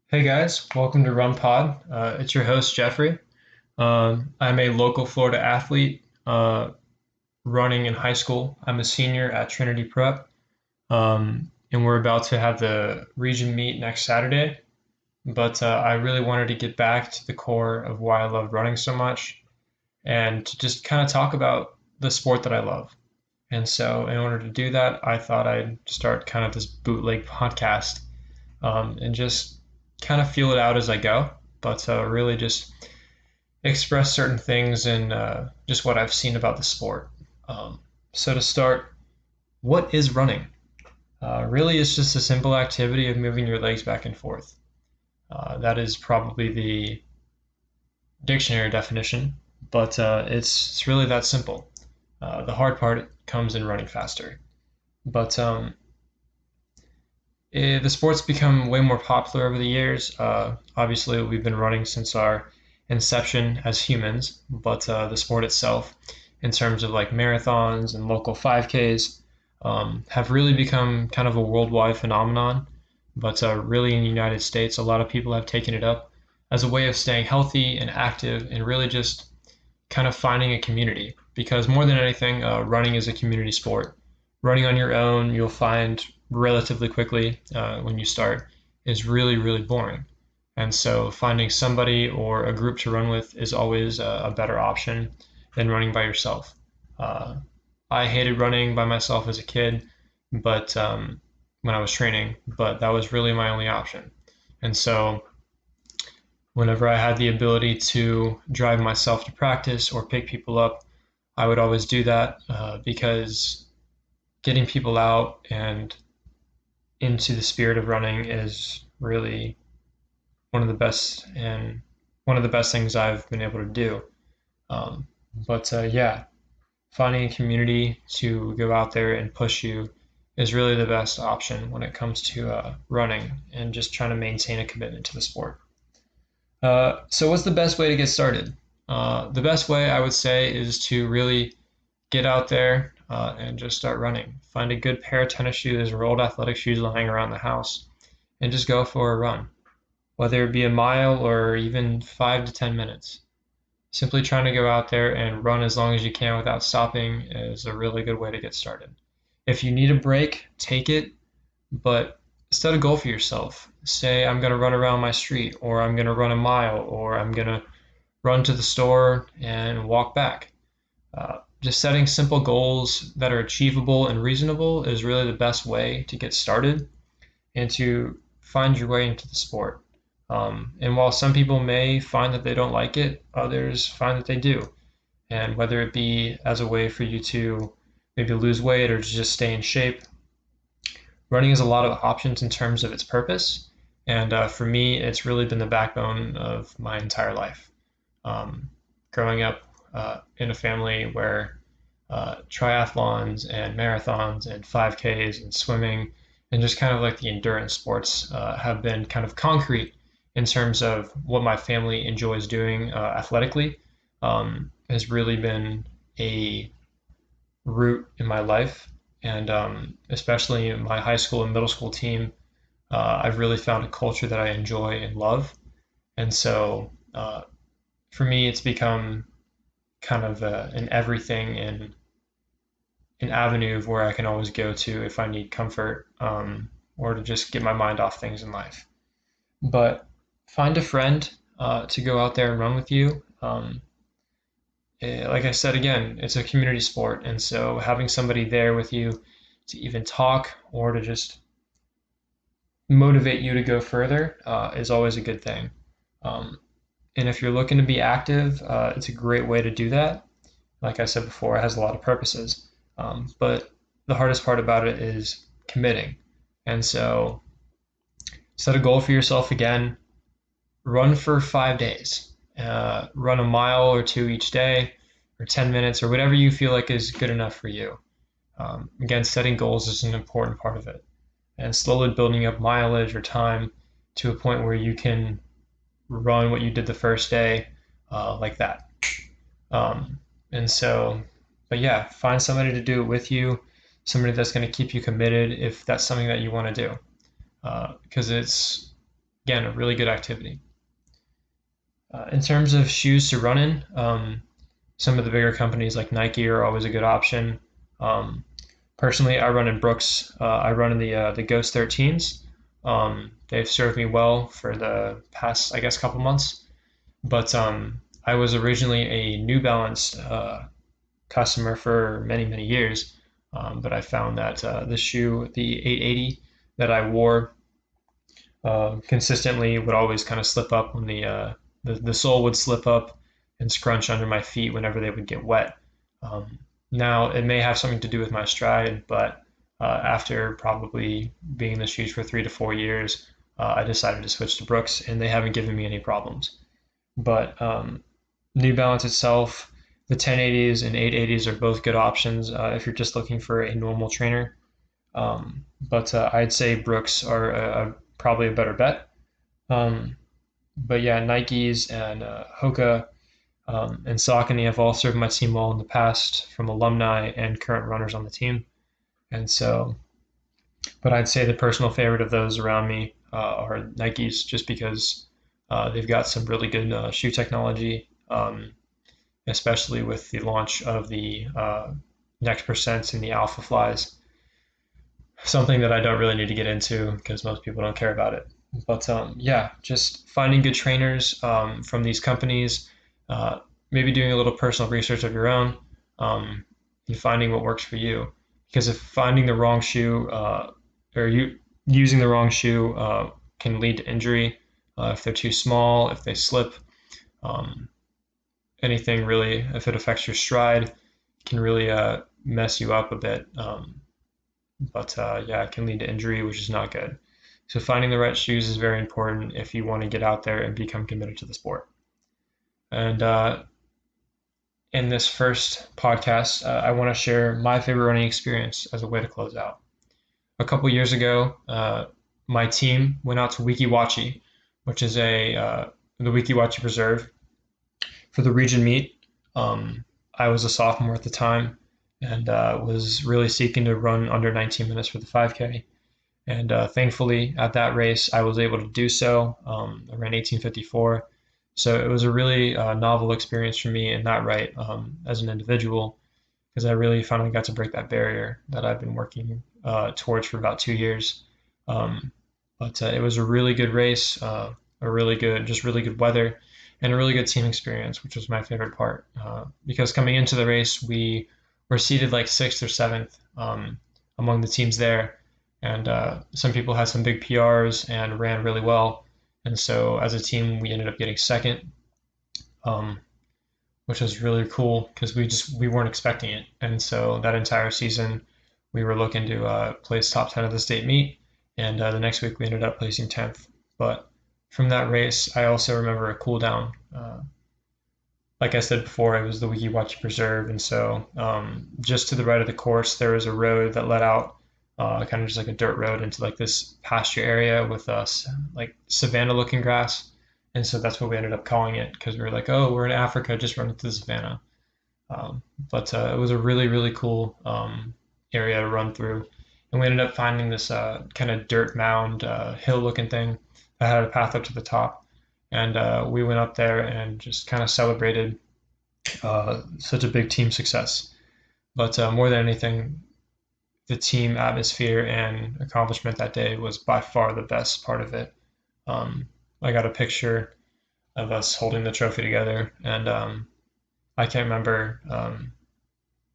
Hey guys, welcome to RunPod. It's your host Jeffrey. I'm a local Florida athlete running in high school. I'm a senior at Trinity Prep, and we're about to have the region meet next Saturday. But I really wanted to get back to the core of why I love running so much and to just kind of talk about the sport that I love. And so, in order to do that, I thought I'd start kind of this bootleg podcast and just kind of feel it out as I go, but really just express certain things and just what I've seen about the sport. So to start, what is running? Really, it's just a simple activity of moving your legs back and forth. That is probably the dictionary definition, but it's really that simple. The hard part comes in running faster. But the sport's become way more popular over the years. Obviously, we've been running since our inception as humans, but the sport itself, in terms of like marathons and local 5Ks, have really become kind of a worldwide phenomenon. But really, in the United States, a lot of people have taken it up as a way of staying healthy and active and really just kind of finding a community. Because more than anything, running is a community sport. Running on your own, you'll find relatively quickly when you start, is really, really boring. And so finding somebody or a group to run with is always a better option than running by yourself. Uh, I hated running by myself as a kid, but when I was training, but that was really my only option. And so whenever I had the ability to drive myself to practice or pick people up, I would always do that because getting people out and into the spirit of running is really one of the best and one of the best things I've been able to do. But yeah, finding a community to go out there and push you is really the best option when it comes to running and just trying to maintain a commitment to the sport. So what's the best way to get started? The best way I would say is to really get out there and just start running. Find a good pair of tennis shoes or old athletic shoes lying around the house and just go for a run, whether it be a mile or even 5 to 10 minutes. Simply trying to go out there and run as long as you can without stopping is a really good way to get started. If you need a break, take it, but set a goal for yourself. Say, I'm going to run around my street, or I'm going to run a mile, or I'm going to run to the store and walk back. Just setting simple goals that are achievable and reasonable is really the best way to get started and to find your way into the sport. And while some people may find that they don't like it, others find that they do. And whether it be as a way for you to maybe lose weight or to just stay in shape, running has a lot of options in terms of its purpose. And for me, it's really been the backbone of my entire life. Um, Growing up in a family where triathlons and marathons and 5Ks and swimming and just kind of like the endurance sports have been kind of concrete in terms of what my family enjoys doing athletically, has really been a root in my life. And especially in my high school and middle school team, I've really found a culture that I enjoy and love. And so for me, it's become kind of an everything and an avenue of where I can always go to if I need comfort or to just get my mind off things in life. But find a friend to go out there and run with you. Like I said again, it's a community sport, and so having somebody there with you to even talk or to just motivate you to go further is always a good thing. Um, and if you're looking to be active, it's a great way to do that. Like I said before, it has a lot of purposes. But the hardest part about it is committing. And so set a goal for yourself again, run for 5 days, run a mile or two each day, or 10 minutes, or whatever you feel like is good enough for you. Again, setting goals is an important part of it, and slowly building up mileage or time to a point where you can run what you did the first day, like that. And so, but yeah, find somebody to do it with you, somebody that's going to keep you committed if that's something that you want to do, because it's again, a really good activity. In terms of shoes to run in, some of the bigger companies like Nike are always a good option. Um, Personally, I run in Brooks. I run in the Ghost 13s. They've served me well for the past, I guess, couple months. But I was originally a New Balance customer for many, many years. But I found that the shoe, the 880 that I wore consistently, would always kind of slip up when the sole would slip up and scrunch under my feet whenever they would get wet. Um, Now it may have something to do with my stride, but after probably being in the shoes for 3 to 4 years, I decided to switch to Brooks, and they haven't given me any problems. But New Balance itself, the 1080s and 880s are both good options if you're just looking for a normal trainer. But I'd say Brooks are probably a better bet. Um, but yeah, Nikes and Hoka and Saucony have all served my team well in the past from alumni and current runners on the team. And so, but I'd say the personal favorite of those around me are Nikes just because they've got some really good shoe technology, especially with the launch of the Next Percents and the Alpha Flies. Something that I don't really need to get into because most people don't care about it. But yeah, just finding good trainers from these companies, uh, maybe doing a little personal research of your own, and finding what works for you. Because if finding the wrong shoe or you using the wrong shoe can lead to injury, if they're too small, if they slip, um, anything really, if it affects your stride, can really mess you up a bit. But yeah, it can lead to injury, which is not good. So finding the right shoes is very important if you want to get out there and become committed to the sport. And in this first podcast, I want to share my favorite running experience as a way to close out. A couple years ago, my team went out to Weeki Wachee, which is the Weeki Wachee Preserve for the region meet. I was a sophomore at the time and was really seeking to run under 19 minutes for the 5K. And thankfully, at that race, I was able to do so. I ran 18:54. So it was a really novel experience for me in that right as an individual because I really finally got to break that barrier that I've been working towards for about 2 years. Um, but it was a really good race, just really good weather, and a really good team experience, which was my favorite part. Because coming into the race, we were seated like sixth or seventh among the teams there, and some people had some big PRs and ran really well. And so as a team, we ended up getting second, um, which was really cool because we weren't expecting it. And so that entire season, we were looking to place top 10 of the state meet, and the next week we ended up placing 10th. But from that race, I also remember a cool down. Like I said before, it was the Weeki Wachee Preserve, and so just to the right of the course, there was a road that led out, kind of just like a dirt road into like this pasture area with us like savanna-looking grass, and so that's what we ended up calling it because we were like, oh, we're in Africa, just run into the savannah. But it was a really really cool area to run through, and we ended up finding this kind of dirt mound hill-looking thing that had a path up to the top, and we went up there and just kind of celebrated such a big team success. But more than anything, the team atmosphere and accomplishment that day was by far the best part of it. I got a picture of us holding the trophy together, and I can't remember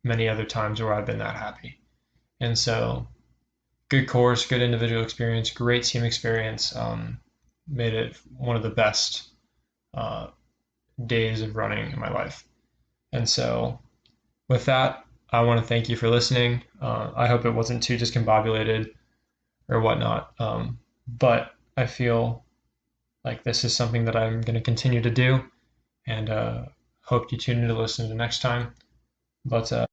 many other times where I've been that happy. And so, good course, good individual experience, great team experience. Made it one of the best uh, days of running in my life. And so, with that, I want to thank you for listening. I hope it wasn't too discombobulated or whatnot. But I feel like this is something that I'm going to continue to do, and hope you tune in to listen to next time. But